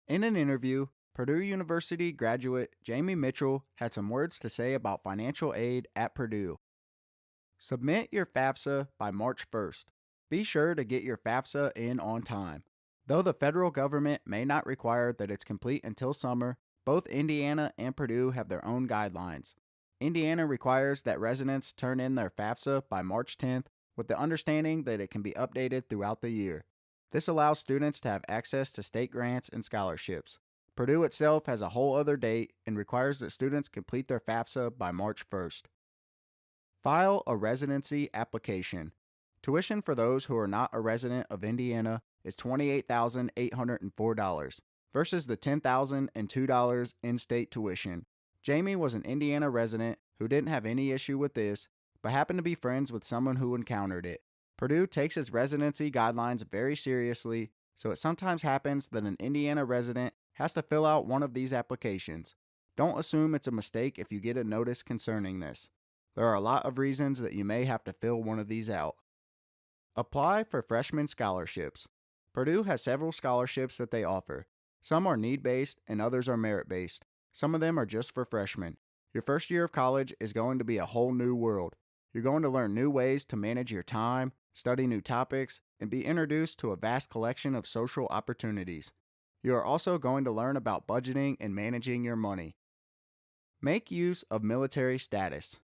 In an interview, Purdue University graduate Jamie Mitchell had some words to say about financial aid at Purdue. Submit your FAFSA by March 1st. Be sure to get your FAFSA in on time. Though the federal government may not require that it's complete until summer, both Indiana and Purdue have their own guidelines. Indiana requires that residents turn in their FAFSA by March 10th with the understanding that it can be updated throughout the year. This allows students to have access to state grants and scholarships. Purdue itself has a whole other date and requires that students complete their FAFSA by March 1st. File a residency application. Tuition for those who are not a resident of Indiana is $28,804 versus the $10,002 in-state tuition. Jamie was an Indiana resident who didn't have any issue with this, but happened to be friends with someone who encountered it. Purdue takes its residency guidelines very seriously, so it sometimes happens that an Indiana resident has to fill out one of these applications. Don't assume it's a mistake if you get a notice concerning this. There are a lot of reasons that you may have to fill one of these out. Apply for freshman scholarships. Purdue has several scholarships that they offer. Some are need-based and others are merit-based. Some of them are just for freshmen. Your first year of college is going to be a whole new world. You're going to learn new ways to manage your time, study new topics, and be introduced to a vast collection of social opportunities. You are also going to learn about budgeting and managing your money. Make use of military status.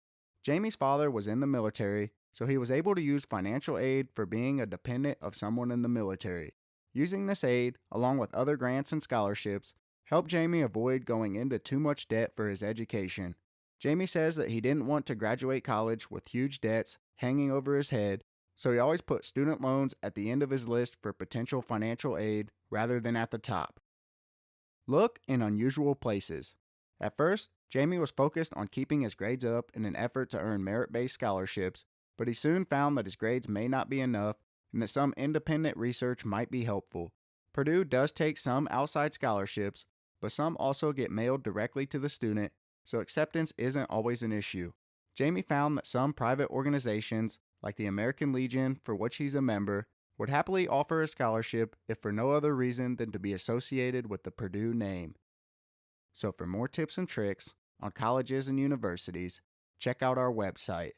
Jamie's father was in the military, so he was able to use financial aid for being a dependent of someone in the military. Using this aid, along with other grants and scholarships, helped Jamie avoid going into too much debt for his education. Jamie says that he didn't want to graduate college with huge debts hanging over his head, so he always put student loans at the end of his list for potential financial aid rather than at the top. Look in unusual places. At first, Jamie was focused on keeping his grades up in an effort to earn merit-based scholarships, but he soon found that his grades may not be enough and that some independent research might be helpful. Purdue does take some outside scholarships, but some also get mailed directly to the student, so acceptance isn't always an issue. Jamie found that some private organizations, like the American Legion, for which he's a member, would happily offer a scholarship if for no other reason than to be associated with the Purdue name. So for more tips and tricks on colleges and universities, check out our website,